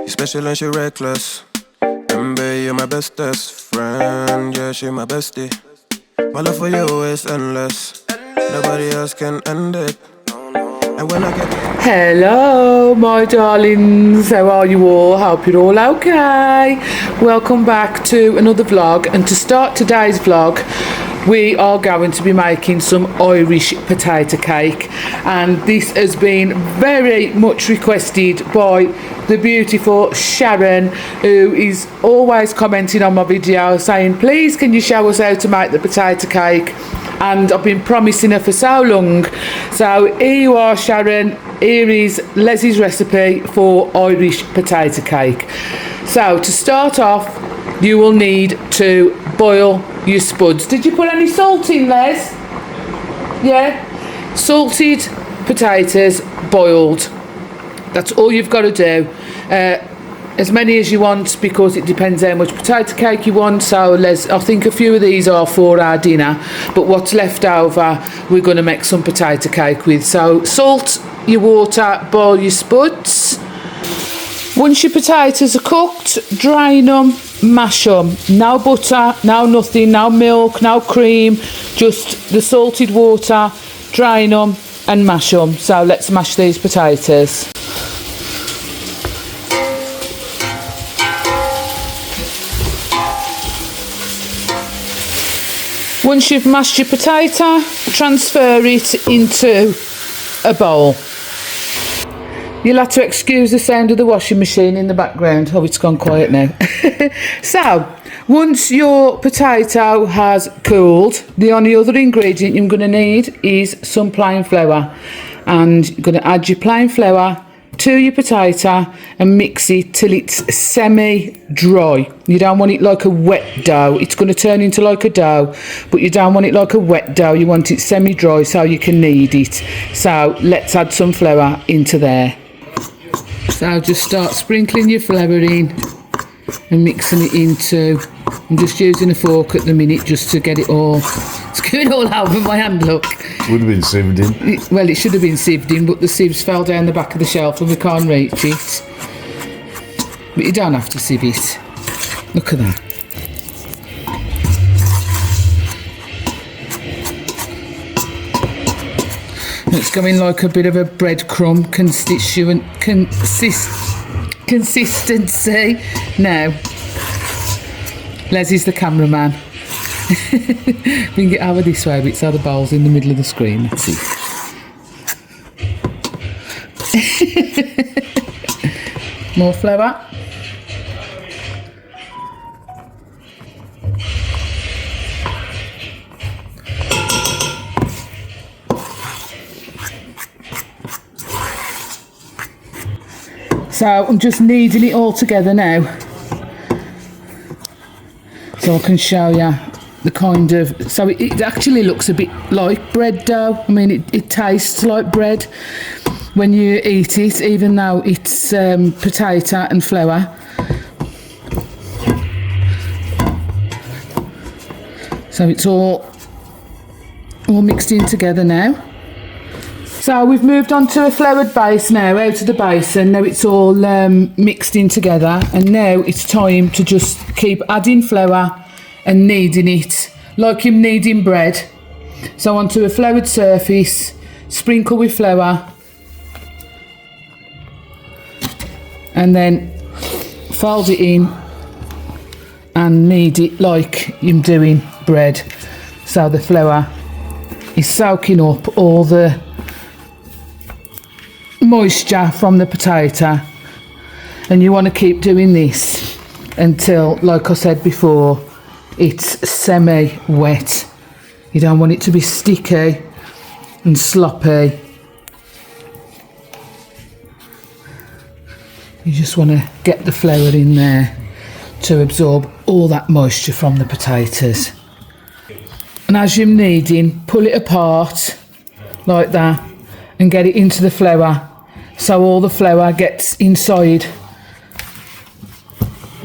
She's special and she reckless. Remember, you're my bestest friend. Yeah, she my bestie. My love for you is endless. Nobody else can end it. And when I get Hello my darlings, how are you all? Hope you're all okay. Welcome back to another vlog, and to start today's vlog we are going to be making some Irish potato cake, and this has been very much requested by the beautiful Sharon, who is always commenting on my video saying please can you show us how to make the potato cake, and I've been promising her for so long. So here you are, Sharon. Here is Leslie's recipe for Irish potato cake. So to start off, you will need to boil your spuds. Did you put any salt in, Les? Yeah? Salted potatoes boiled. That's all you've got to do. As many as you want, because it depends how much potato cake you want. So Les, I think a few of these are for our dinner, but what's left over we're going to make some potato cake with. So salt your water, boil your spuds. Once your potatoes are cooked, drain them, mash them. No butter, no nothing, no milk, no cream, just the salted water, drain them and mash them. So let's mash these potatoes. Once you've mashed your potato, transfer it into a bowl. You'll have to excuse the sound of the washing machine in the background. Oh, it's gone quiet now. So, once your potato has cooled, the only other ingredient you're going to need is some plain flour. And you're going to add your plain flour to your potato and mix it till it's semi-dry. You don't want it like a wet dough. It's going to turn into like a dough, but you don't want it like a wet dough. You want it semi-dry so you can knead it. So, let's add some flour into there. So just start sprinkling your flour in and mixing it into. I'm just using a fork at the minute just to get it all. It's going all over my hand, look. Would have been sieved in. Well, it should have been sieved in, but the sieves fell down the back of the shelf and we can't reach it. But you don't have to sieve it. Look at that. It's going like a bit of a breadcrumb consistency. Now, Leslie's the cameraman. Bring it over this way, but it's how the bowl's in the middle of the screen. That's it. More flour. So I'm just kneading it all together now, so I can show you the kind of, so it actually looks a bit like bread dough. I mean it tastes like bread when you eat it, even though it's potato and flour. So it's all mixed in together now. So we've moved on to a floured base now, out of the basin. Now it's all mixed in together, and now it's time to just keep adding flour and kneading it like you're kneading bread. So onto a floured surface, sprinkle with flour, and then fold it in and knead it like you're doing bread. So the flour is soaking up all the moisture from the potato, and you want to keep doing this until, like I said before, it's semi-wet. You don't want it to be sticky and sloppy. You just want to get the flour in there to absorb all that moisture from the potatoes. And as you're kneading, pull it apart like that and get it into the flour, so all the flour gets inside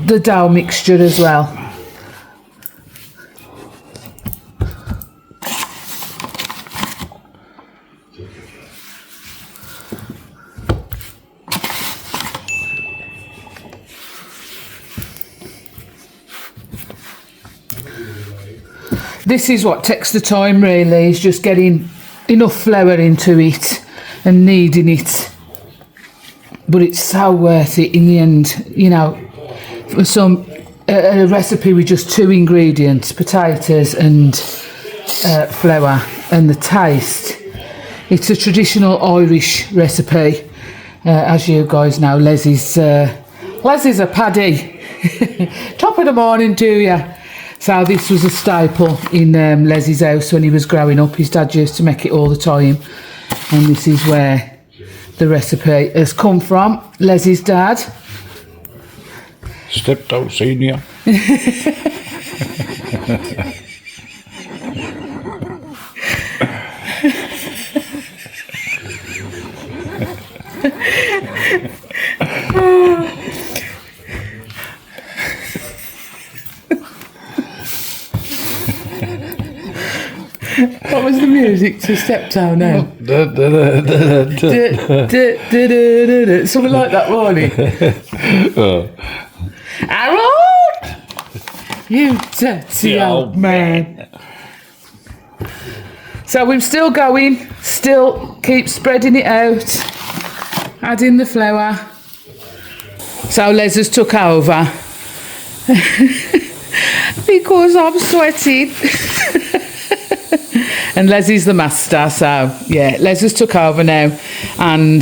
the dough mixture as well. this is what takes the time really, is just getting enough flour into it and kneading it. But it's so worth it in the end, you know. For a recipe with just 2 ingredients, potatoes and flour, and the taste. It's a traditional Irish recipe, as you guys know. Leslie's a paddy. Top of the morning to you. So this was a staple in Leslie's house when he was growing up. His dad used to make it all the time, and this is where the recipe has come from. Leslie's dad. Stepped out senior. What was the music to Steptoe now? Something like that, wasn't it? Harold! You dirty old man. So we're still going, still keep spreading it out, adding the flour. So Les has took over because I'm sweating. And Leslie's the master, so yeah, Les has took over now and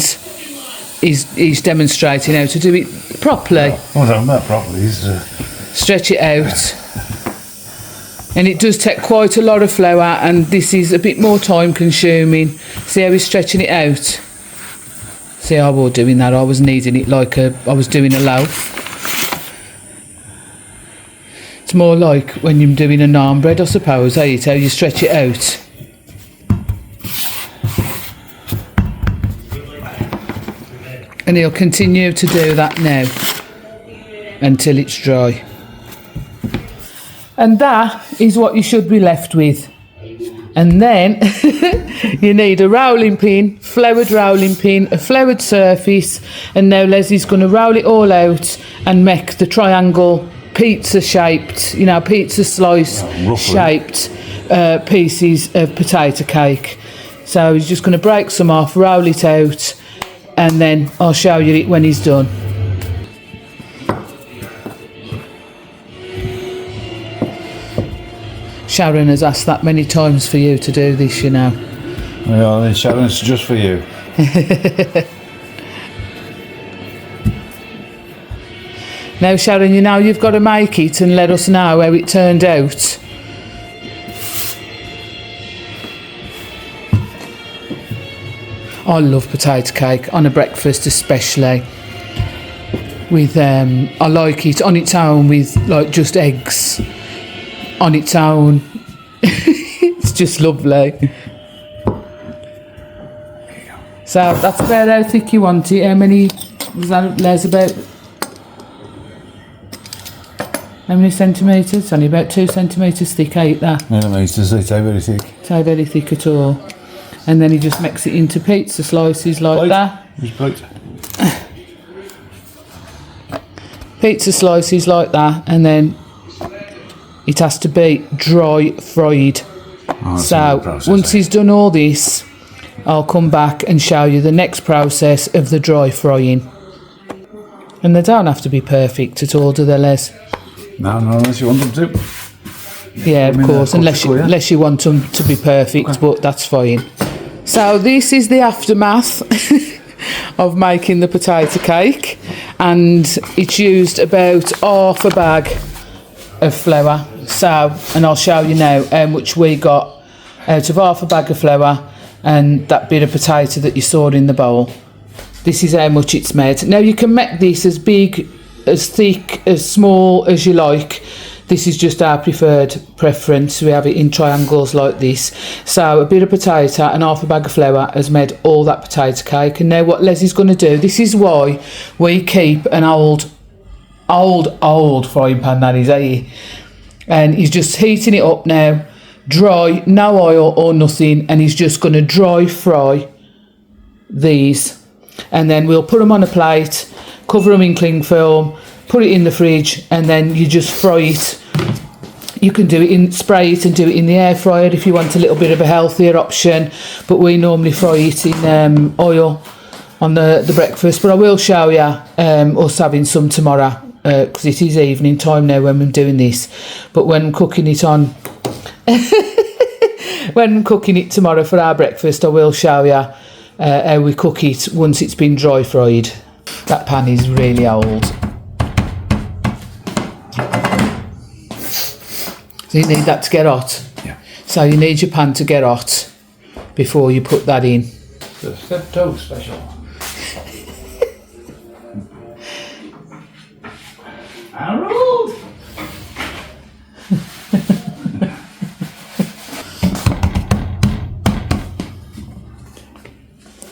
he's demonstrating how to do it properly. Oh, no, not properly. Stretch it out. And it does take quite a lot of flour, and this is a bit more time consuming. See how he's stretching it out? See how I was doing that? I was kneading it like I was doing a loaf. It's more like when you're doing a naan bread, I suppose, how you stretch it out. And he'll continue to do that now until it's dry. And that is what you should be left with. And then you need a rolling pin, floured rolling pin, a floured surface, and now Leslie's going to roll it all out and make the triangle pizza shaped, you know, pizza slice shaped pieces of potato cake. So he's just going to break some off, roll it out, and then I'll show you it when he's done. Sharon has asked that many times for you to do this, you know. Yeah, then Sharon, it's just for you. Now, Sharon, you know you've got to make it and let us know how it turned out. I love potato cake on a breakfast, especially. With I like it on its own with like just eggs on its own. It's just lovely. So that's about how thick you want it. How many was that, Les? About how many centimetres? Only about 2 centimetres thick, ain't that? Millimetres, they say very thick. So very thick at all. And then he just makes it into pizza slices like that. Which plate? Pizza slices like that, and then it has to be dry fried. So once he's done all this, I'll come back and show you the next process of the dry frying. And they don't have to be perfect at all, do they, Les? No, unless you want them to. Yeah, of course, unless you want them to be perfect, okay. But that's fine. So this is the aftermath of making the potato cake, and it's used about half a bag of flour. So, and I'll show you now how much we got out of half a bag of flour and that bit of potato that you saw in the bowl. This is how much it's made. Now you can make this as big, as thick, as small as you like. This is just our preferred preference. We have it in triangles like this. So a bit of potato and half a bag of flour has made all that potato cake. And now what Leslie's going to do, this is why we keep an old frying pan, that is, eh? And he's just heating it up now, dry, no oil or nothing, and he's just going to dry fry these. And then we'll put them on a plate, cover them in cling film, put it in the fridge, and then you just fry it. You can do it in, spray it and do it in the air fryer if you want a little bit of a healthier option. But we normally fry it in oil on the breakfast. But I will show you us having some tomorrow because it is evening time now when I'm doing this. But when I'm cooking it on, when I'm cooking it tomorrow for our breakfast, I will show you how we cook it once it's been dry fried. That pan is really old. So you need that to get hot. Yeah. So you need your pan to get hot before you put that in. The step-toe special. Harold!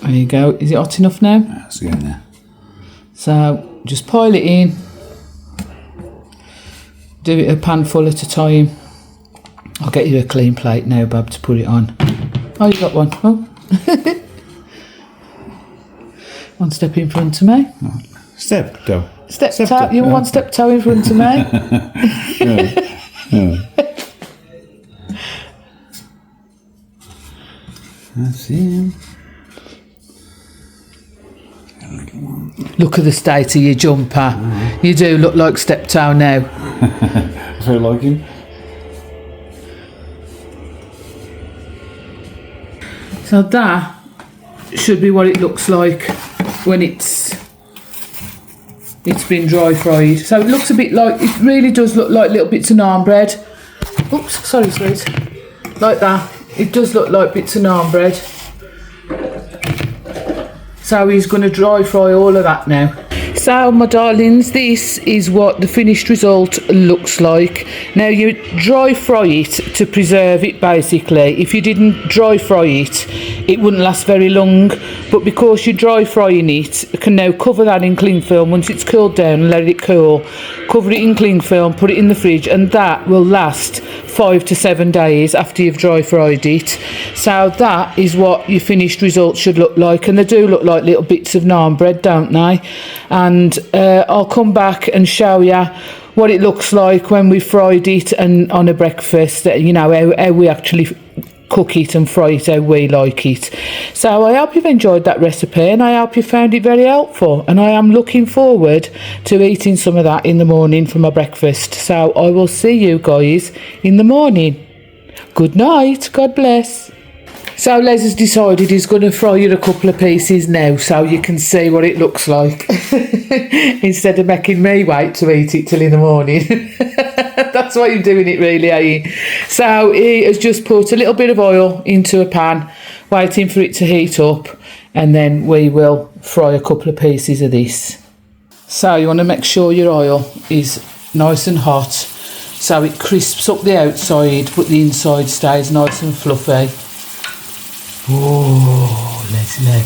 There you go. Is it hot enough now? That's good there. So just pile it in. Do it a pan full at a time. I'll get you a clean plate now, Bob, to put it on. Oh, you got one. Oh. One step in front of me. Step-toe. Step-toe. You one step-toe in front of me. That's him. Look at the state of your jumper. You do look like step-toe now. I feel like him. So that should be what it looks like when it's been dry fried. So it looks a bit like, it really does look like little bits of naan bread. Oops, sorry sweet. Like that. It does look like bits of naan bread. So he's going to dry fry all of that now. So my darlings, this is what the finished result looks like. Now you dry fry it to preserve it basically. If you didn't dry fry it, it wouldn't last very long. But because you're dry frying it, you can now cover that in cling film. Once it's cooled down and let it cool, cover it in cling film, put it in the fridge, and that will last 5 to 7 days after you've dry fried it. So that is what your finished result should look like, and they do look like little bits of naan bread, don't they? And I'll come back and show you what it looks like when we fried it and on a breakfast, you know, how we actually cook it and fry it how we like it. So I hope you've enjoyed that recipe, and I hope you found it very helpful, and I am looking forward to eating some of that in the morning for my breakfast. So I will see you guys in the morning. Good night. God bless. So Les has decided he's going to fry you a couple of pieces now so you can see what it looks like instead of making me wait to eat it till in the morning. That's why you're doing it really, are you? So he has just put a little bit of oil into a pan, waiting for it to heat up, and then we will fry a couple of pieces of this. So you want to make sure your oil is nice and hot so it crisps up the outside but the inside stays nice and fluffy. Oh, Leslie.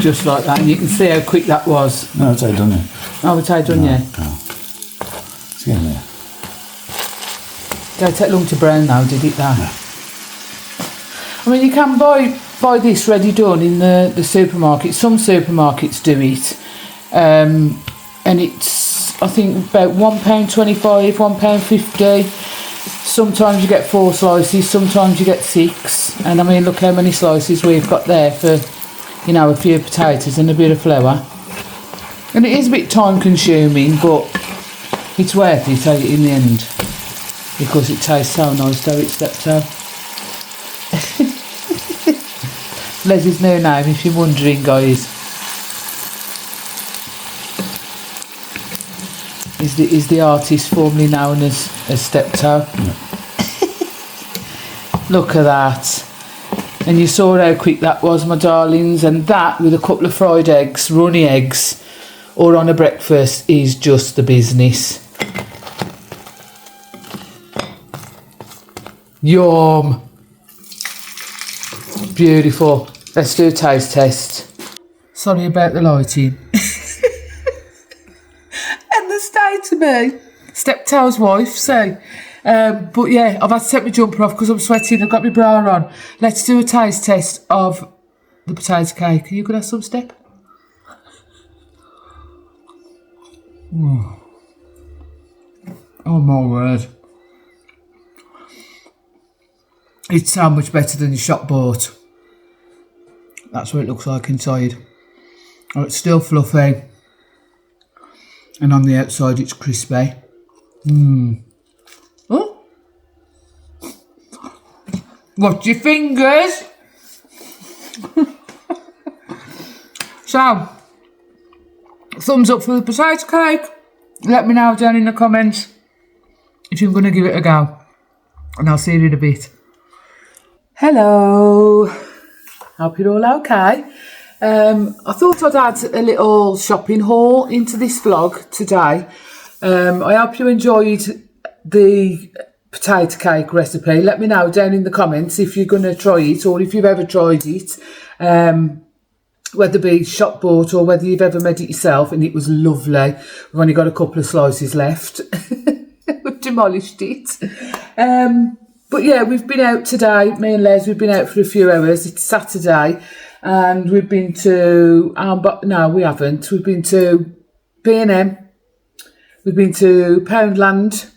Just like that, and you can see how quick that was. No, it's all done now. Oh, it's all done, yeah. No. It's getting there. Don't take long to brown now, did it that? No. I mean, you can buy this ready done in the supermarket. Some supermarkets do it. And it's, I think, about £1.25, £1.50. Sometimes you get 4 slices, sometimes you get 6. And I mean, look how many slices we've got there for, you know, a few potatoes and a bit of flour. And it is a bit time consuming, but it's worth it in the end, because it tastes so nice, though it's step-toe. Leslie's new name, if you're wondering, guys, is the artist formerly known as Step-toe. Yeah. Look at that. And you saw how quick that was, my darlings, and that with a couple of fried eggs, runny eggs, or on a breakfast is just the business. Yum. Beautiful. Let's do a taste test. Sorry about the lighting. And the state of me. Step-toe's wife, so. But yeah, I've had to take my jumper off because I'm sweating. I've got my bra on. Let's do a taste test of the potato cake. Are you going to have some, Step? Oh my word. It's so much better than the shop bought. That's what it looks like inside. Oh, it's still fluffy. And on the outside it's crispy. Oh. Watch your fingers. So, thumbs up for the potato cake. Let me know down in the comments if you're going to give it a go. And I'll see you in a bit. Hello. Hope you're all okay. I thought I'd add a little shopping haul into this vlog today. I hope you enjoyed the potato cake recipe. Let me know down in the comments if you're going to try it or if you've ever tried it. Whether it be shop bought or whether you've ever made it yourself, and it was lovely. We've only got a couple of slices left. We've demolished it. But yeah, we've been out today, me and Les, we've been out for a few hours. It's Saturday and we've been to, no we haven't, we've been to B&M, we've been to Poundland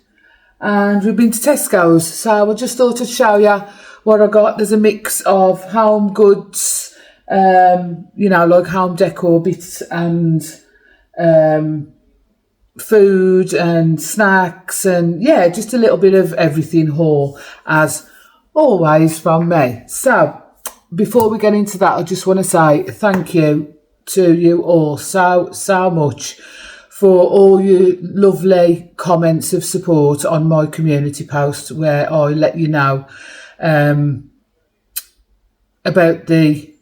and we've been to Tesco's. So I just thought I'd show you what I got. There's a mix of home goods, you know, like home decor bits and food and snacks and yeah, just a little bit of everything haul as always from me. So before we get into that, I just want to say thank you to you all so much for all your lovely comments of support on my community post where I let you know about the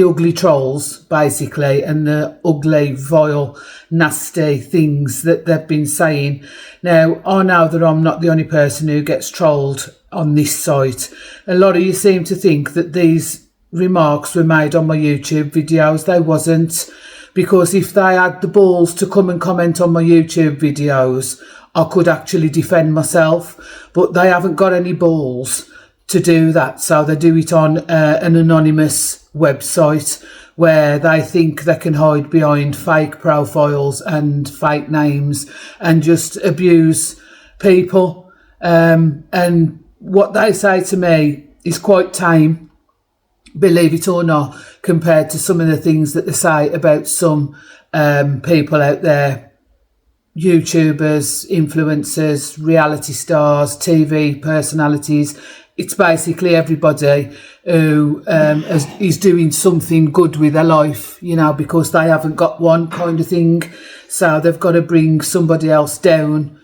ugly trolls, basically, and the ugly, vile, nasty things that they've been saying. Now, I know that I'm not the only person who gets trolled on this site. A lot of you seem to think that these remarks were made on my YouTube videos. They wasn't, because if they had the balls to come and comment on my YouTube videos, I could actually defend myself, but they haven't got any balls to do that, so they do it on an anonymous website where they think they can hide behind fake profiles and fake names and just abuse people, and what they say to me is quite tame, believe it or not, compared to some of the things that they say about some people out there, YouTubers, influencers, reality stars, TV personalities. It's basically everybody who is doing something good with their life, you know, because they haven't got one kind of thing. So they've got to bring somebody else down.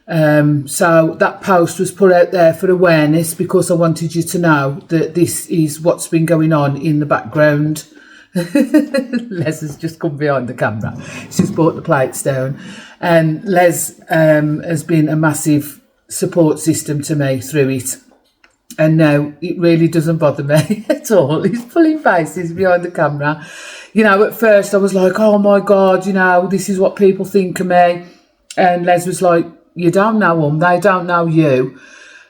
So that post was put out there for awareness because I wanted you to know that this is what's been going on in the background. Les has just come behind the camera. She's brought the plates down. And Les has been a massive support system to me through it. And no, it really doesn't bother me at all. He's pulling faces behind the camera. You know, at first I was like, oh my God, you know, this is what people think of me. And Les was like, you don't know them, they don't know you.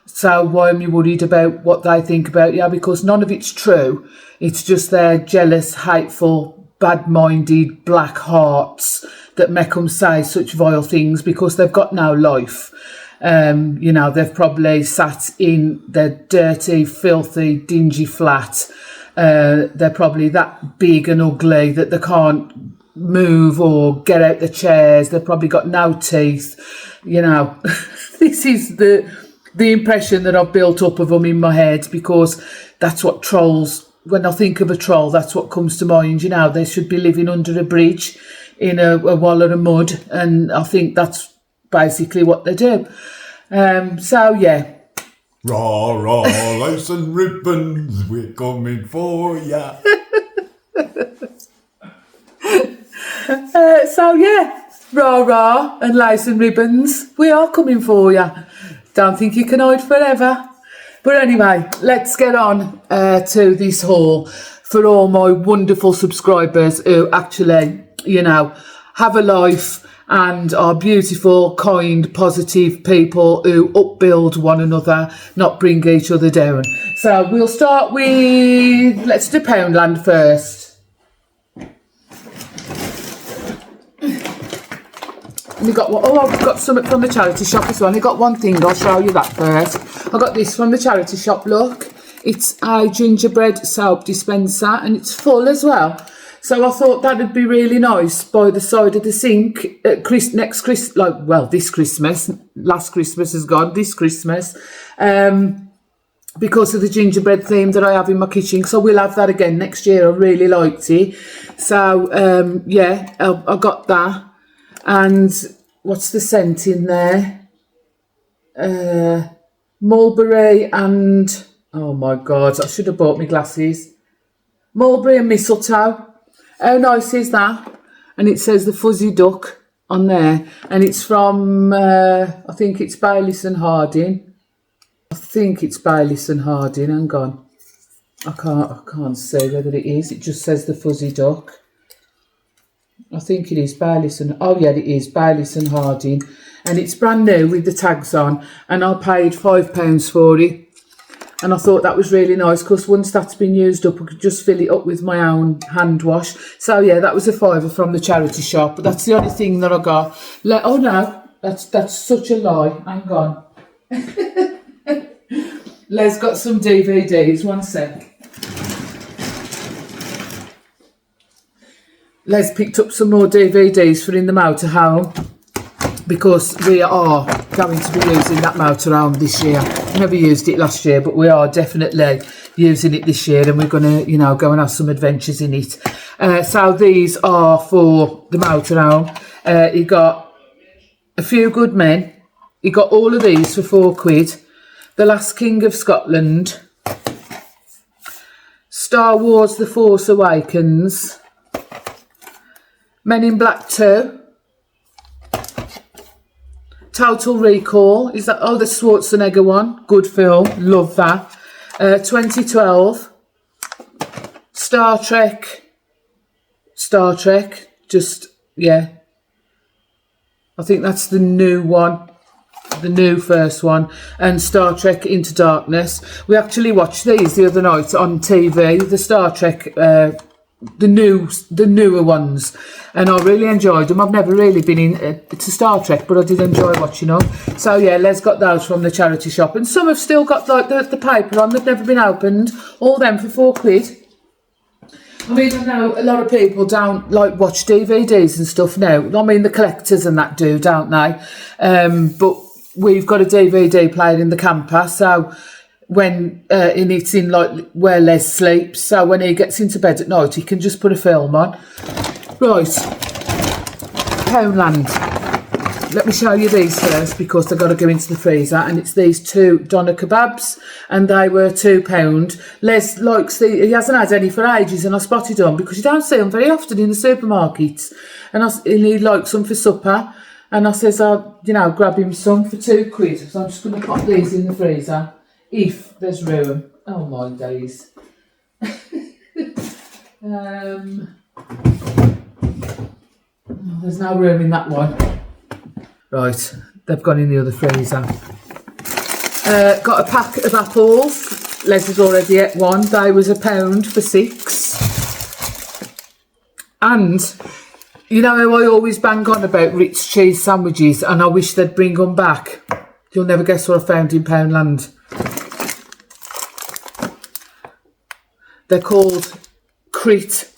So why am you worried about what they think about you? Because none of it's true. It's just their jealous, hateful, bad-minded black hearts that make them say such vile things because they've got no life. You know, they've probably sat in their dirty, filthy, dingy flat. They're probably that big and ugly that they can't move or get out the chairs. They've probably got no teeth. You know, this is the impression that I've built up of them in my head, because that's what trolls, when I think of a troll, that's what comes to mind. You know, they should be living under a bridge in a wall of mud, and I think that's basically what they do. So yeah. Rah, rah, lace and ribbons, we're coming for ya. So yeah, rah rah and lace and ribbons, we are coming for you. Don't think you can hide forever. But anyway, let's get on to this haul for all my wonderful subscribers who actually, you know, have a life and are beautiful, kind, positive people who upbuild one another, not bring each other down. So we'll start with, let's do Poundland first. We got one, oh, I've got something from the charity shop as well. I got one thing, I'll show you that first. I got this from the charity shop, look. It's a gingerbread soap dispenser and it's full as well. So I thought that would be really nice by the side of the sink this Christmas. Last Christmas is gone, this Christmas. Because of the gingerbread theme that I have in my kitchen. So we'll have that again next year. I really liked it. So, yeah, I got that. And what's the scent in there? Mulberry and... oh, my God, I should have bought my glasses. Mulberry and mistletoe. How nice is that? And it says the Fuzzy Duck on there. And it's from, I think it's Bayliss and Harding. Hang on. I can't say whether it is. It just says the Fuzzy Duck. I think it is Bayliss and... oh, yeah, it is Bayliss and Harding. And it's brand new with the tags on. And I paid £5 for it. And I thought that was really nice because once that's been used up, I could just fill it up with my own hand wash. So, yeah, that was a £5 from the charity shop. But that's the only thing that I got. Oh, no, that's such a lie. Hang on. Les got some DVDs. One sec. Les picked up some more DVDs for in the motorhome because we are going to be using that motorhome this year. Never used it last year, but we are definitely using it this year, and we're going to, you know, go and have some adventures in it. So these are for the motorhome. You got A Few Good Men. You got all of these for £4. The Last King of Scotland. Star Wars The Force Awakens. Men in Black 2. Total Recall. Is that... oh, the Schwarzenegger one. Good film. Love that. 2012. Star Trek. Just, yeah. I think that's the new one. The new first one. And Star Trek Into Darkness. We actually watched these the other night on TV. The Star Trek... the newer ones, and I really enjoyed them. I've never really been into Star Trek, but I did enjoy watching them. So yeah, Les got those from the charity shop, and some have still got like the paper on. They've never been opened. All them for £4. I mean, I know a lot of people don't like watch DVDs and stuff now. I mean, the collectors and that do, don't they? But we've got a DVD player in the camper, so when and it's in like where Les sleeps, so when he gets into bed at night he can just put a film on. Right, Poundland. Let me show you these first because they've got to go into the freezer, and it's these two doner kebabs, and they were £2. Les likes he hasn't had any for ages, and I spotted them because you don't see them very often in the supermarkets, and he likes them for supper, and I says I'll, you know, grab him some for £2, so I'm just going to pop these in the freezer if there's room. Oh my days. There's no room in that one. Right, they've gone in the other freezer. Got a pack of apples. Les has already ate one. They was £1 for 6. And you know how I always bang on about Ritz cheese sandwiches, and I wish they'd bring them back. You'll never guess what I found in Poundland. They're called Crit.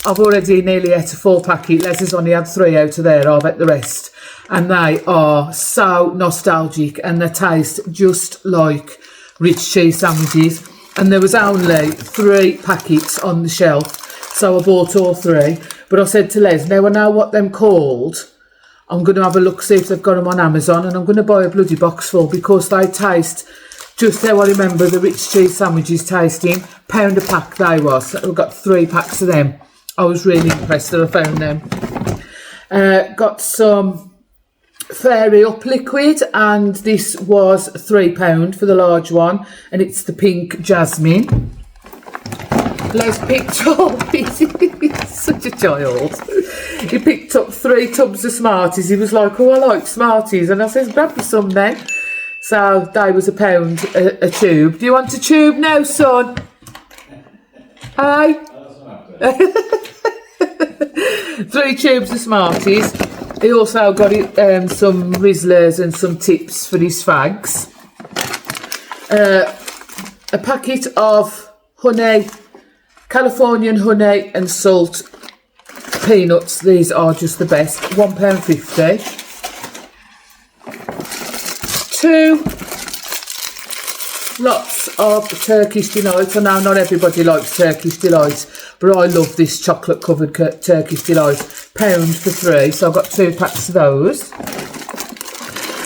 I've already nearly ate a 4 packet. Les has only had 3 out of there. I've ate the rest. And they are so nostalgic, and they taste just like Ritz cheese sandwiches. And there was only 3 packets on the shelf, so I bought all 3. But I said to Les, now I know what them called, I'm going to have a look, see if they've got them on Amazon, and I'm going to buy a bloody box full because they taste just how I remember the Ritz cheese sandwiches tasting. £1 a pack they was. So I've got 3 packs of them. I was really impressed that I found them. Got some Fairy Up liquid, and this was £3 for the large one, and it's the pink jasmine. Les picked up, it is Such a child. He picked up 3 tubs of Smarties. He was like, oh, I like Smarties. And I says, grab me some then. So they was £1 a tube. Do you want a tube now, son? Hey? 3 tubes of Smarties. He also got some Rizzlers and some tips for his fags. A packet of honey, Californian honey and salt peanuts. These are just the best. £1.50. 2 lots of Turkish Delight. I know not everybody likes Turkish Delight, but I love this chocolate covered Turkish Delight. £1 for 3, so I've got 2 packs of those.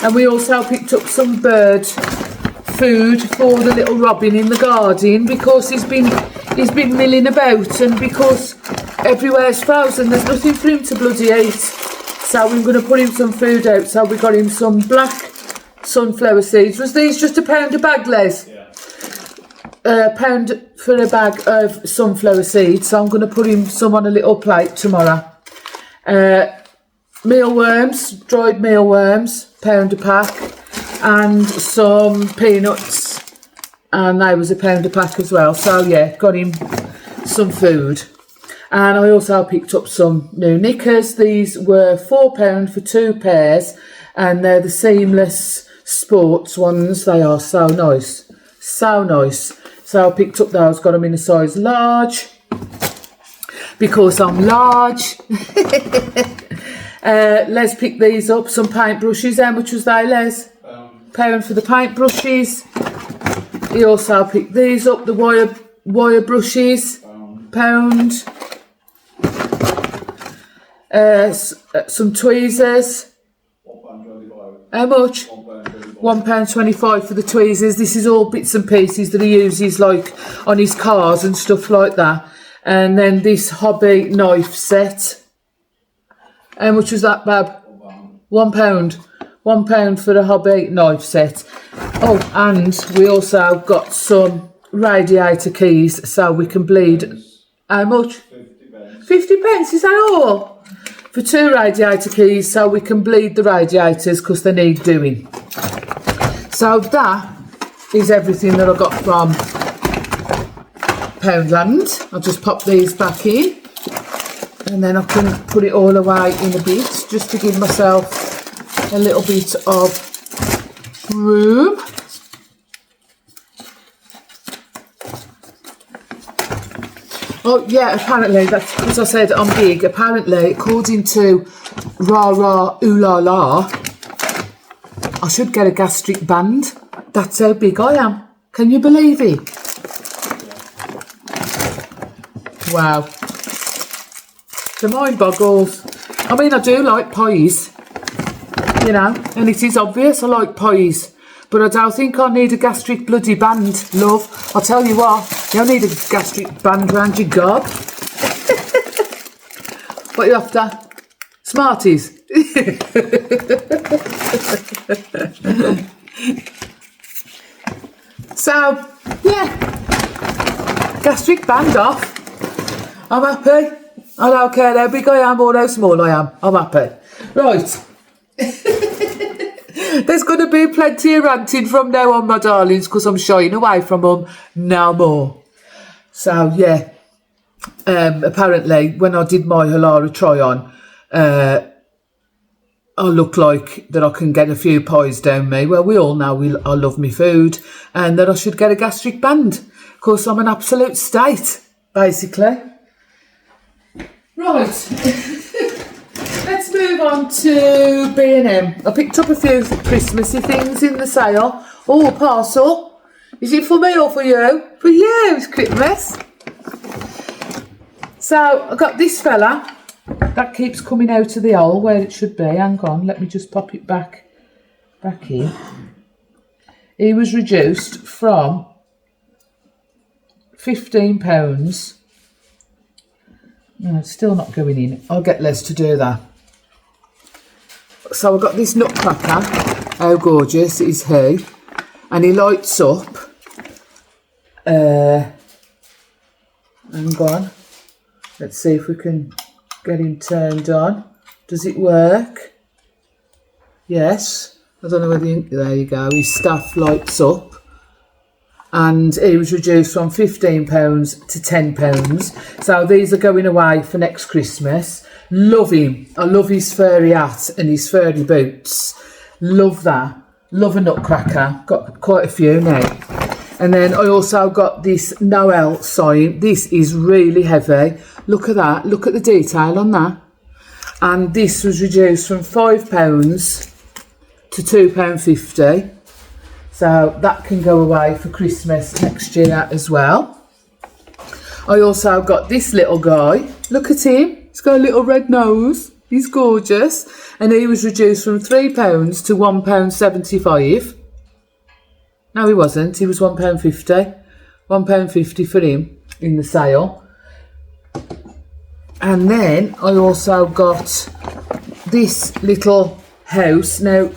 And we also picked up some bird food for the little robin in the garden, because he's been milling about, and because everywhere's frozen, there's nothing for him to bloody eat. So we're going to put him some food out. So we got him some black sunflower seeds. Was these just £1 a bag, Les? Yeah. £1 for a bag of sunflower seeds. So I'm going to put him some on a little plate tomorrow. Mealworms, dried mealworms, £1 a pack, and some peanuts, and they was £1 a pack as well. So yeah, got him some food. And I also picked up some new knickers. These were £4 for 2 pairs, and they're the seamless sports ones. They are so nice, so nice. So I picked up those, got them in a size large, because I'm large. Les picked these up, some paintbrushes. How much was they, Les? £1 for the paintbrushes. He also picked these up, the wire brushes. £1. Some tweezers. How much? £1.25 for the tweezers. This is all bits and pieces that he uses like on his cars and stuff like that. And then this hobby knife set. How much was that, Bab? £1. £1 for the hobby knife set. Oh, and we also got some radiator keys so we can bleed. How much? 50p, is that all? For 2 radiator keys so we can bleed the radiators because they need doing. So that is everything that I got from Poundland. I'll just pop these back in, and then I can put it all away in a bit, just to give myself a little bit of room. Oh yeah, apparently, that's, as I said, I'm big. Apparently, according to Rah Rah Ooh La La, I should get a gastric band. That's how big I am. Can you believe it? Wow. The mind boggles. I mean, I do like pies, you know, and it is obvious I like pies, but I don't think I need a gastric bloody band, love. I'll tell you what, you don't need a gastric band round your gob. What are you after? Smarties. So, yeah, gastric band off. I'm happy. I don't care how big I am or how small I am. I'm happy. Right. There's going to be plenty of ranting from now on, my darlings, because I'm shying away from them no more. So, yeah. Apparently, when I did my Halara try-on, I look like that I can get a few pies down me. Well, we all know I love me food, and that I should get a gastric band, because I'm an absolute state, basically. Right. Let's move on to B&M. I picked up a few Christmassy things in the sale. Oh, a parcel. Is it for me or for you? For you, it's Christmas. So, I got this fella. That keeps coming out of the hole where it should be. Hang on, let me just pop it back in. He was reduced from £15. No, it's still not going in. I'll get Les to do that. So I got this nutcracker. How gorgeous is he? And he lights up. Hang on. Let's see if we can get him turned on. Does it work? Yes. I don't know whether there you go. His staff lights up. And he was reduced from £15 to £10. So these are going away for next Christmas. Love him. I love his furry hat and his furry boots. Love that. Love a nutcracker. Got quite a few now. And then I also got this Noel sign. This is really heavy. Look at that. Look at the detail on that. And this was reduced from £5 to £2.50. So that can go away for Christmas next year as well. I also got this little guy. Look at him. He's got a little red nose. He's gorgeous. And he was reduced from £3 to £1.75. No, he wasn't. He was £1.50. £1.50 for him in the sale. And then I also got this little house. Now,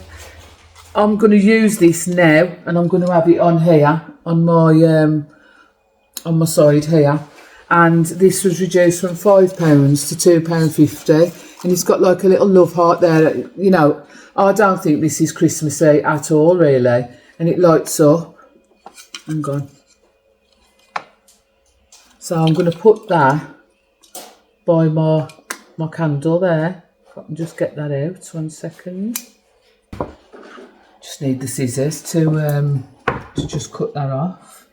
I'm going to use this now, and I'm going to have it on here, on my side here. And this was reduced from £5 to £2.50, and it's got like a little love heart there. You know, I don't think this is Christmassy at all, really. And it lights up. Hang on. So I'm going to put that by my candle there. If I can just get that out, 1 second. Just need the scissors to just cut that off.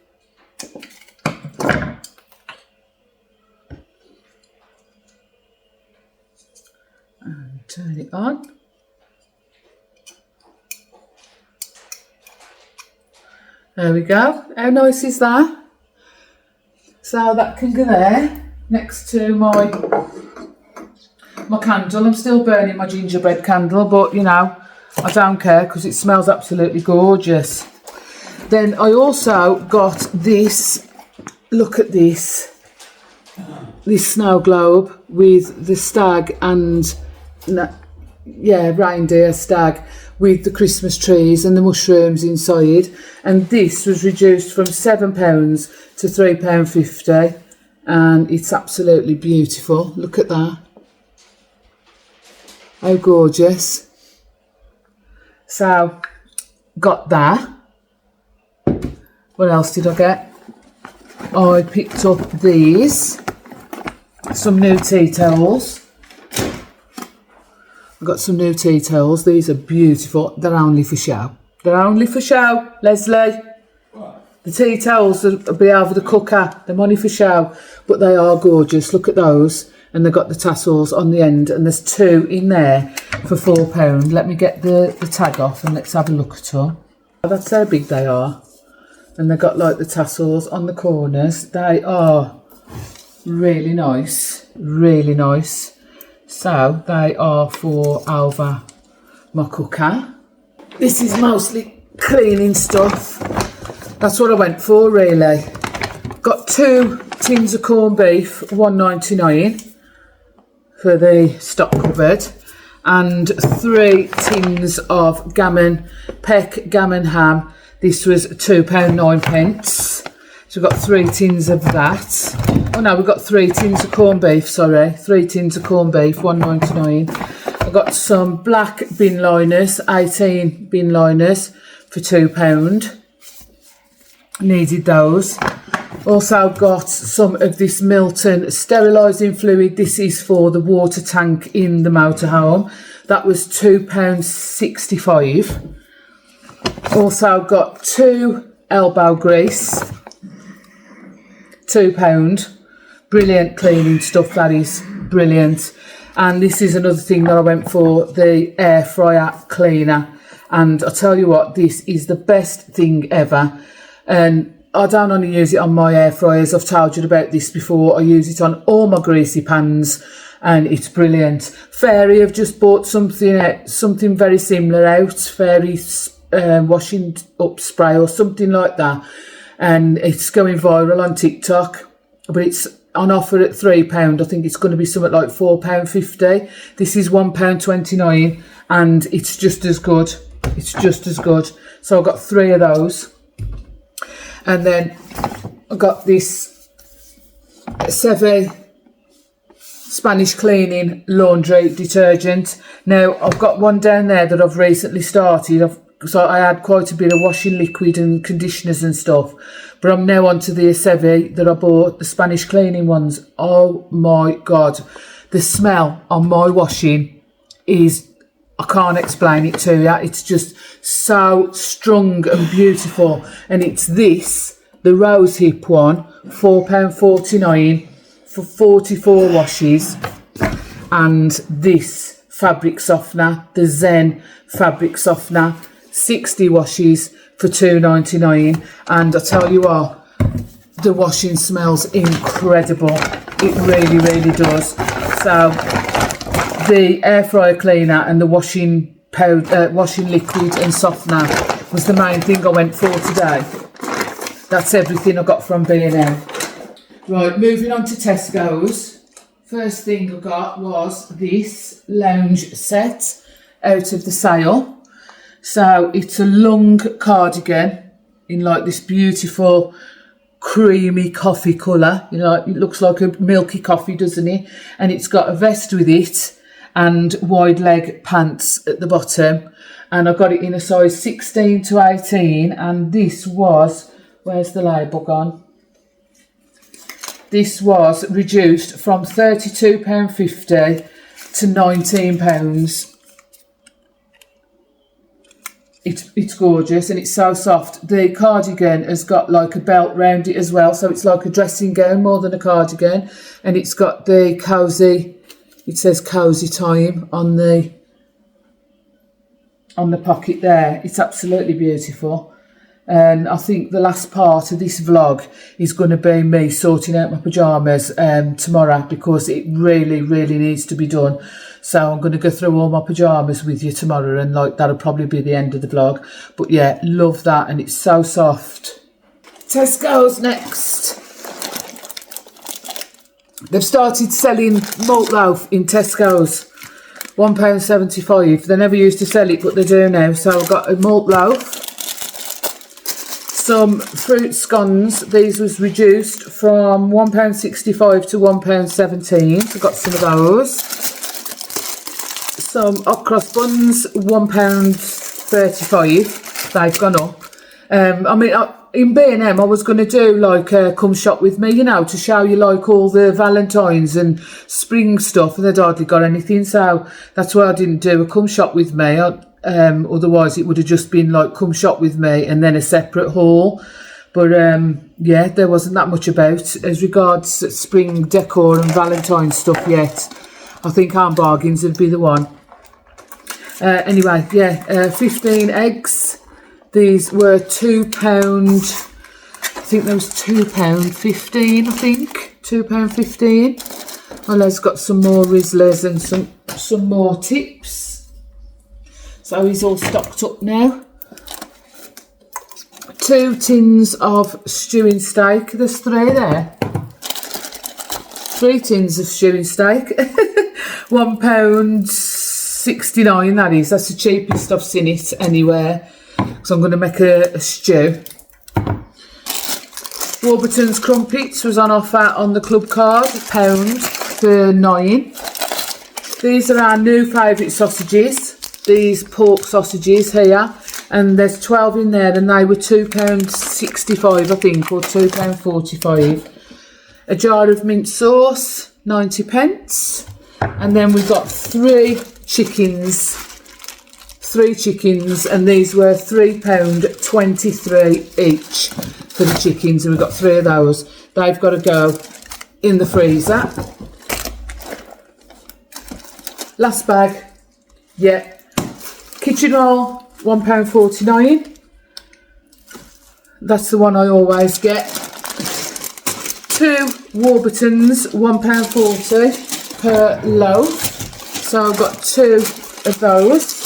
And turn it on. There we go. How nice is that? So that can go there next to my candle. I'm still burning my gingerbread candle, but you know, I don't care because it smells absolutely gorgeous. Then I also got this. Look at this. This snow globe with the stag and reindeer stag with the Christmas trees and the mushrooms inside. And this was reduced from £7 to £3.50, and it's absolutely beautiful. Look at that. How gorgeous. So, got that. What else did I get? I picked up these. Some new tea towels. I got some new tea towels. These are beautiful. They're only for show. They're only for show, Leslie. What? The tea towels will be over the cooker. They're only for show. But they are gorgeous. Look at those. And they've got the tassels on the end. And there's 2 in there for £4. Let me get the tag off and let's have a look at them. That's how big they are. And they've got like the tassels on the corners. They are really nice. Really nice. So they are for over my cooker. This is mostly cleaning stuff. That's what I went for, really. Got 2 tins of corned beef, £1.99 for the stock cupboard, and 3 tins of peck gammon ham. This was £2.09. So we've got 3 tins of that. Oh no, we've got 3 tins of corned beef, sorry. 3 tins of corned beef, £1.99. I've got some black bin liners, 18 bin liners for £2. Needed those. Also got some of this Milton sterilising fluid. This is for the water tank in the motorhome. That was £2.65. Also got 2 elbow grease, £2. Brilliant cleaning stuff, that is brilliant. And this is another thing that I went for, the air fryer cleaner. And I tell you what, this is the best thing ever. And I don't only use it on my air fryers, I've told you about this before. I use it on all my greasy pans and it's brilliant. Fairy have just bought something very similar out, Fairy washing up spray or something like that. And it's going viral on TikTok, but it's on offer at £3. I think it's going to be something like £4.50. This is £1.29 and it's just as good. It's just as good. So I got 3 of those. And then I got this Sevi Spanish cleaning laundry detergent. Now I've got one down there that I've recently started. So I had quite a bit of washing liquid and conditioners and stuff, but I'm now onto the Acevi that I bought, the Spanish cleaning ones. Oh my God, the smell on my washing is, I can't explain it to you. It's just so strong and beautiful. And it's this, the rose hip one, £4.49 for 44 washes, and this fabric softener, the Zen fabric softener, 60 washes for £2.99. And I tell you what, the washing smells incredible. It really, really does. So the air fryer cleaner and the washing powder, washing liquid and softener was the main thing I went for today. That's everything I got from B&M. Right, moving on to Tesco's. First thing I got was this lounge set out of the sale. So it's a long cardigan in like this beautiful creamy coffee colour. You know, it looks like a milky coffee, doesn't it? And it's got a vest with it and wide leg pants at the bottom. And I got it in a size 16 to 18. And this was, where's the label gone? This was reduced from £32.50 to £19. It's gorgeous and it's so soft. The cardigan has got like a belt round it as well, so it's like a dressing gown more than a cardigan. And it's got the cosy, it says cozy time on the pocket there. It's absolutely beautiful. And I think the last part of this vlog is going to be me sorting out my pyjamas tomorrow, because it really, really needs to be done. So I'm going to go through all my pyjamas with you tomorrow, and like that'll probably be the end of the vlog. But yeah, love that, and it's so soft. Tesco's next. They've started selling malt loaf in Tesco's. £1.75. They never used to sell it, but they do now. So I've got a malt loaf. Some fruit scones. These was reduced from £1.65 to £1.17. So I've got some of those. Some hot cross buns, £1.35. They've gone up. I mean, in B&M, I was going to do like a come shop with me, you know, to show you like all the Valentine's and spring stuff, and they'd hardly got anything. So that's why I didn't do a come shop with me. Otherwise, it would have just been like come shop with me and then a separate haul. But yeah, there wasn't that much about as regards spring decor and Valentine's stuff yet. I think Arm Bargains would be the one. Anyway, yeah, 15 eggs. These were £2. I think there was £2.15. I think £2.15. And let's got some more Rizzlers and some more tips. So he's all stocked up now. 2 tins of stewing steak. There's 3 there. 3 tins of stewing steak. £1.69, that is. That's the cheapest I've seen it anywhere. So I'm going to make a stew. Warburton's crumpets was on offer on the club card, £1 for 9. These are our new favourite sausages. These pork sausages here. And there's 12 in there, and they were £2.65, I think, or £2.45. A jar of mint sauce, 90p. And then we've got 3 chickens. 3 chickens, and these were £3.23 each for the chickens, and we've got 3 of those. They've got to go in the freezer. Last bag, yeah. Kitchen roll, £1.49. That's the one I always get. 2 Warburtons, £1.40 per loaf. So I've got 2 of those.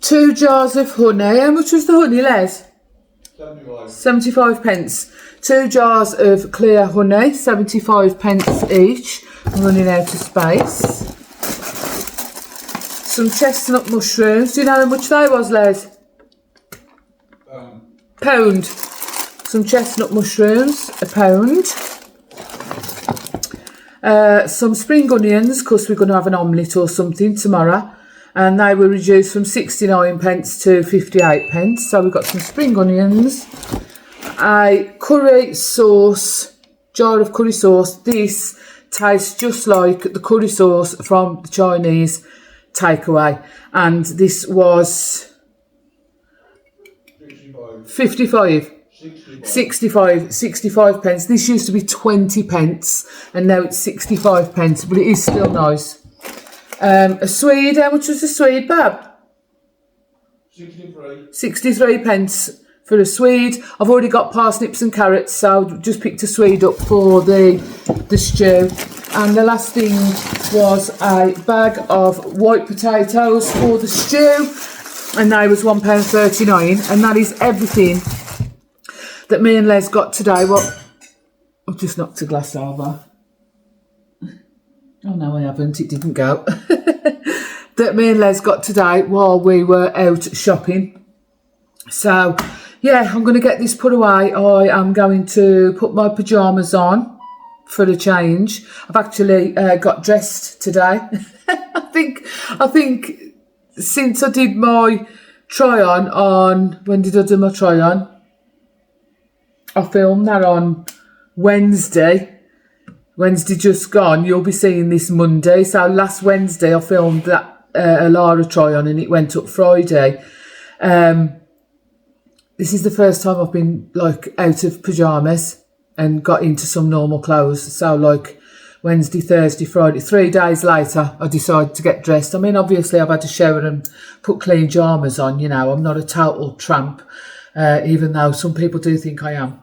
2 jars of honey. How much was the honey, Les? 75p. 2 jars of clear honey, 75p each. I'm running out of space. Some chestnut mushrooms. Do you know how much they was, Les? £1. Some chestnut mushrooms, £1. some spring onions, because we're going to have an omelette or something tomorrow. And they were reduced from 69 pence to 58 pence. So we've got some spring onions, a curry sauce, jar of curry sauce. This tastes just like the curry sauce from the Chinese takeaway. And this was 65 pence. This used to be 20 pence and now it's 65 pence, but it is still nice. A Swede, how much was the Swede, Bab? 63 pence for a Swede. I've already got parsnips and carrots, so just picked a Swede up for the stew. And the last thing was a bag of white potatoes for the stew, and they was £1.39, and that is everything that me and Les got today. Well, I've just knocked a glass over. Oh no, I haven't, it didn't go. That me and Les got today while we were out shopping. So yeah, I'm going to get this put away. I am going to put my pyjamas on for a change. I've actually got dressed today. I think since I did my try on, when did I do my try on? I filmed that on Wednesday just gone. You'll be seeing this Monday. So last Wednesday I filmed that Alara try on, and it went up Friday. This is the first time I've been like out of pyjamas and got into some normal clothes. So like Wednesday, Thursday, Friday, 3 days later I decided to get dressed. I mean, obviously I've had to shower and put clean pyjamas on, you know. I'm not a total tramp, even though some people do think I am.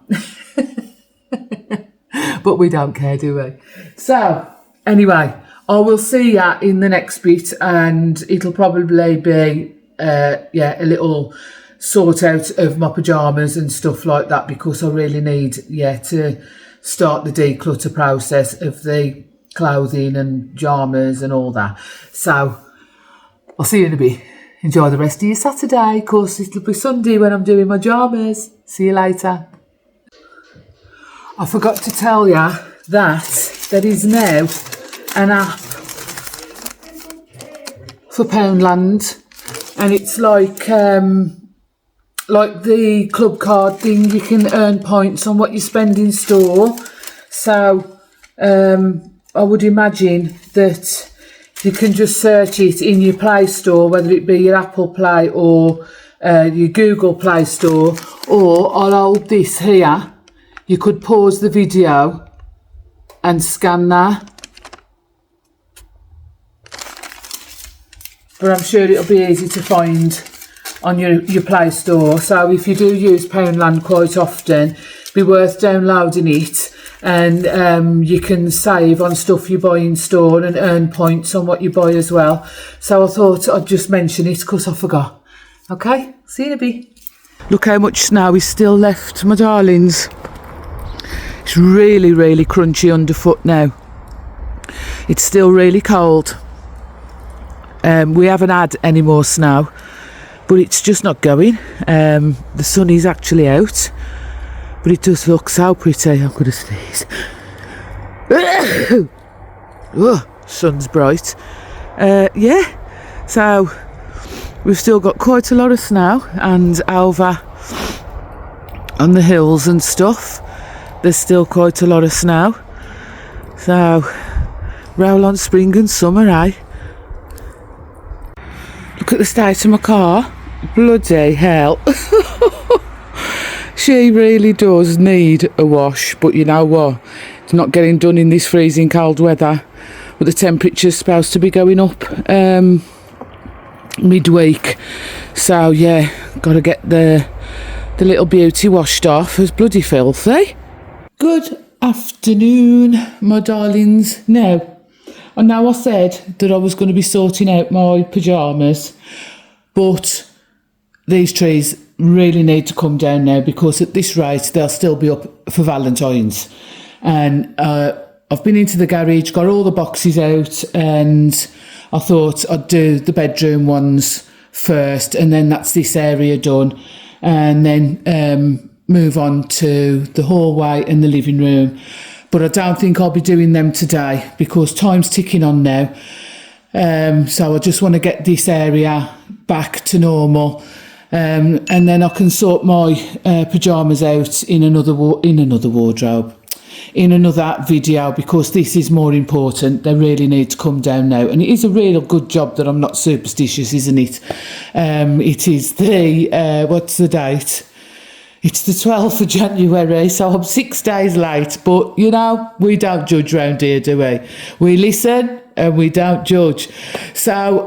But we don't care, do we? So anyway, I will see ya in the next bit, and it'll probably be a little sort out of my pyjamas and stuff like that, because I really need to start the declutter process of the clothing and pyjamas and all that. So I'll see you in a bit. Enjoy the rest of your Saturday, of course it'll be Sunday when I'm doing my pyjamas. See you later. I forgot to tell you that there is now an app for Poundland, and it's like the club card thing. You can earn points on what you spend in store. So I would imagine that you can just search it in your Play Store, whether it be your Apple Play or your Google Play Store, or I'll hold this here. You could pause the video and scan that. But I'm sure it'll be easy to find on your Play Store. So if you do use Poundland quite often, it'd be worth downloading it, and you can save on stuff you buy in store and earn points on what you buy as well. So I thought I'd just mention it because I forgot. Okay, see you in a bit. Look how much snow is still left, my darlings. It's really, really crunchy underfoot now. It's still really cold. We haven't had any more snow, but it's just not going. The sun is actually out, but it does look so pretty. I'm going to sneeze. Oh, sun's bright. So we've still got quite a lot of snow, and over on the hills and stuff there's still quite a lot of snow. So roll on spring and summer, eh? Look at the state of my car. Bloody hell. She really does need a wash, but you know what? It's not getting done in this freezing cold weather. But the temperature's supposed to be going up midweek. So yeah, gotta get the little beauty washed off. It's bloody filthy. Good afternoon, my darlings. Now, I know I said that I was going to be sorting out my pyjamas, but these trees really need to come down now, because at this rate they'll still be up for Valentine's. And I've been into the garage, got all the boxes out, and I thought I'd do the bedroom ones first, and then that's this area done, and then move on to the hallway and the living room. but I don't think I'll be doing them today because time's ticking on now. So I just want to get this area back to normal, and then I can sort my pyjamas out in another wardrobe, in another video, because this is more important. They really need to come down now, and it is a real good job that I'm not superstitious, isn't it? It is the what's the date? It's the 12th of January, so I'm 6 days late. But, you know, we don't judge round here, do we? We listen and we don't judge. So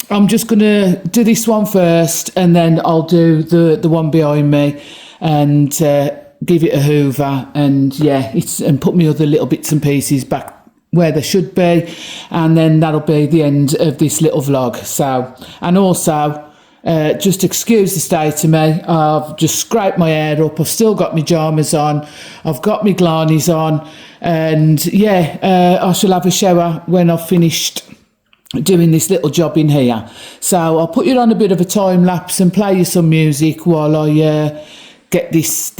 I'm just going to do this one first, and then I'll do the one behind me and give it a hoover and, and put my other little bits and pieces back where they should be. And then that'll be the end of this little vlog. So, and also... just excuse the state of me. I've just scraped my hair up. I've still got my pyjamas on. I've got my glarnies on. And I shall have a shower when I've finished doing this little job in here. So I'll put you on a bit of a time lapse and play you some music while I get this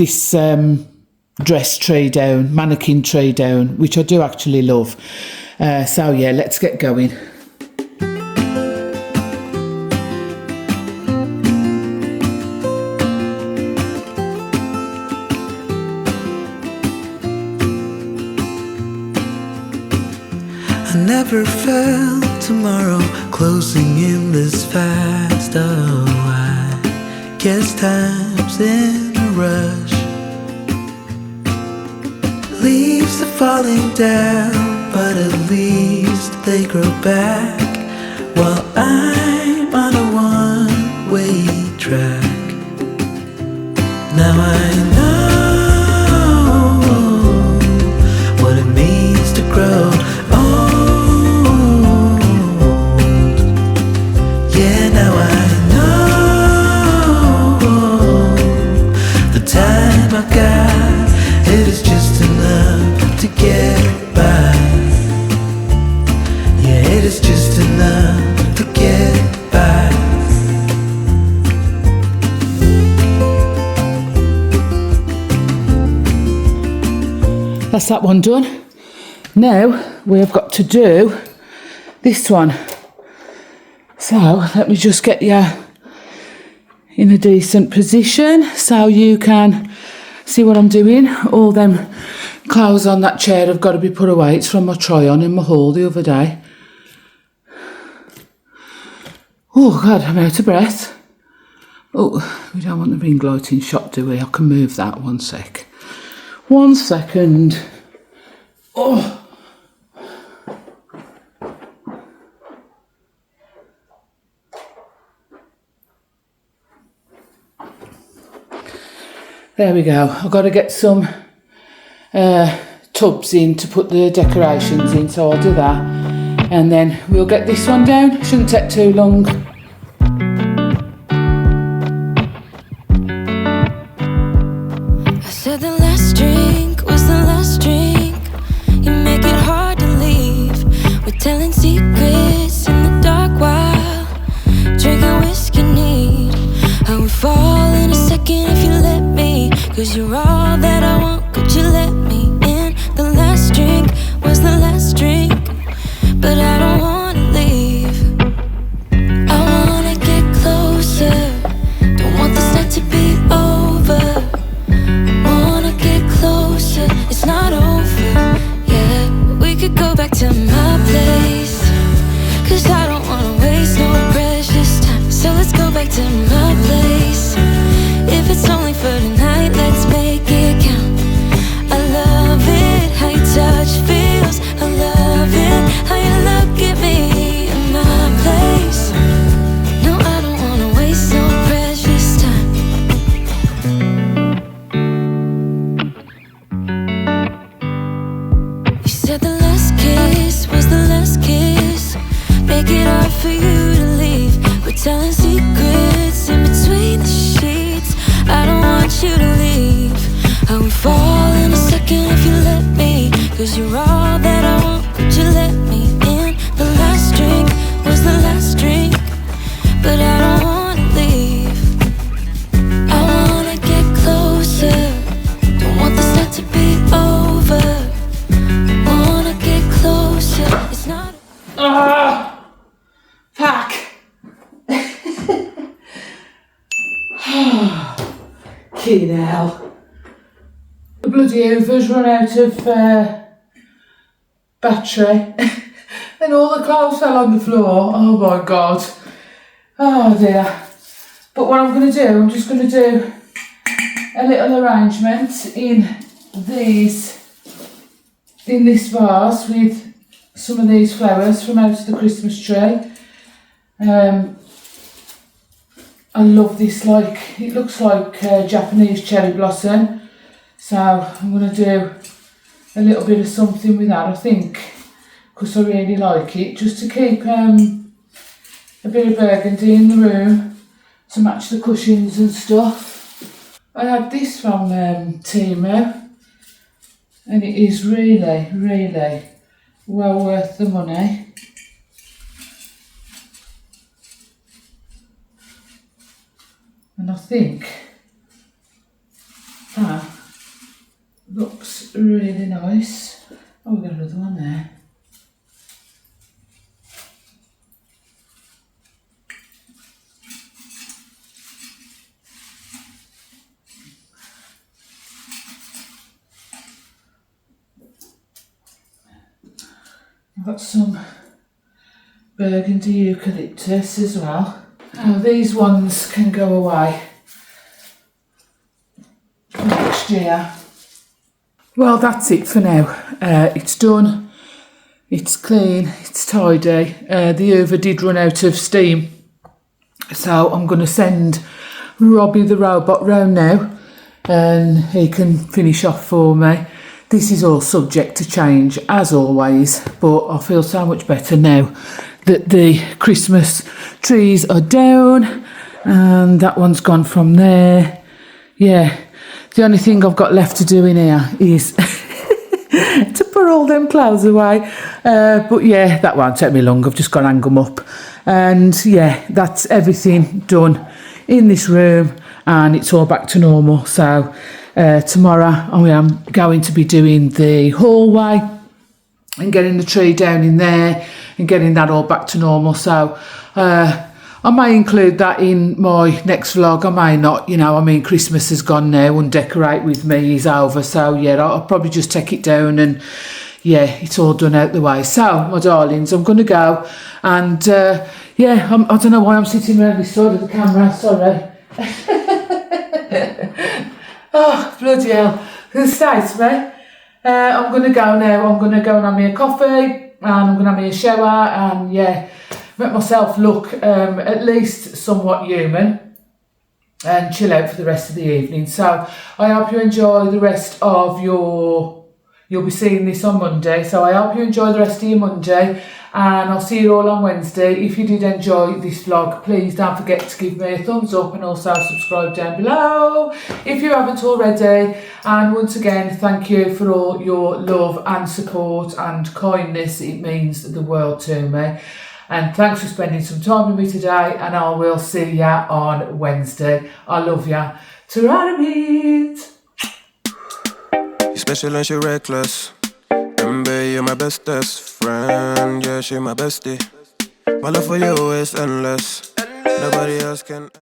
dress tree down, mannequin tree down, which I do actually love. Let's get going. I never felt tomorrow closing in this fast. Oh, I guess time's in a rush. Leaves are falling down, but at least they grow back, while I'm on a one-way track. Now I know what it means to grow. It is just enough to get by. Yeah, it is just enough to get by. That's that one done. Now we've got to do this one. So let me just get you in a decent position so you can see what I'm doing. All them clothes on that chair have got to be put away. It's from my try-on in my haul the other day. Oh, God, I'm out of breath. Oh, we don't want the ring lighting shot, do we? I can move that 1 sec. 1 second. Oh. There we go. I've got to get some tubs in to put the decorations in, so I'll do that. And then we'll get this one down. Shouldn't take too long. I said the last drink was the last drink. You make it hard to leave. We're telling secrets in the dark while drinking whiskey neat. I would fall in a second if you let me, 'cause you're all that I want, could you let me in? The last drink was the last drink, but I don't wanna leave. I wanna get closer, don't want this night to be over. I wanna get closer, it's not over. Yeah, we could go back to my place, 'cause I don't wanna waste no precious time. So let's go back to my place. If it's only for tonight, let's make it Keen hell. The bloody Hoover's run out of battery. And all the clothes fell on the floor. Oh my God. Oh dear. But what I'm going to do, I'm just going to do a little arrangement in this vase with some of these flowers from out of the Christmas tree. I love this, like, it looks like Japanese cherry blossom. So I'm going to do a little bit of something with that, I think, because I really like it, just to keep a bit of burgundy in the room to match the cushions and stuff. I had this from Temu, and it is really, really well worth the money. And I think that looks really nice. Oh, we've got another one there. I've got some burgundy eucalyptus as well. Now these ones can go away next year. Well, that's it for now. It's done, it's clean, it's tidy. The Hoover did run out of steam, so I'm going to send Robbie the robot round now and he can finish off for me. This is all subject to change as always, but I feel so much better now that the Christmas trees are down and that one's gone from there. Yeah, the only thing I've got left to do in here is to put all them clothes away. But yeah, that won't take me long. I've just got to hang them up. And yeah, that's everything done in this room and it's all back to normal. So tomorrow I am going to be doing the hallway and getting the tree down in there and getting that all back to normal. So I may include that in my next vlog. I may not, you know, I mean, Christmas has gone now. Undecorate with me is over. So yeah, I'll probably just take it down and yeah, it's all done out the way. So my darlings, I'm going to go and yeah, I don't know why I'm sitting around this side of the camera, sorry. Oh, bloody hell, it stays me. I'm going to go now. I'm going to go and have me a coffee and I'm going to have me a shower and yeah, make myself look at least somewhat human and chill out for the rest of the evening. So I hope you enjoy the rest of you'll be seeing this on Monday, so I hope you enjoy the rest of your Monday and I'll see you all on Wednesday. If you did enjoy this vlog, please don't forget to give me a thumbs up and also subscribe down below if you haven't already. And once again, thank you for all your love and support and kindness. It means the world to me. And thanks for spending some time with me today and I will see ya on Wednesday. I love ya. Ta-ra a bit. You special and she reckless. Remember, you're my bestest friend. Yeah, she my bestie. My love for you is endless. Nobody else can.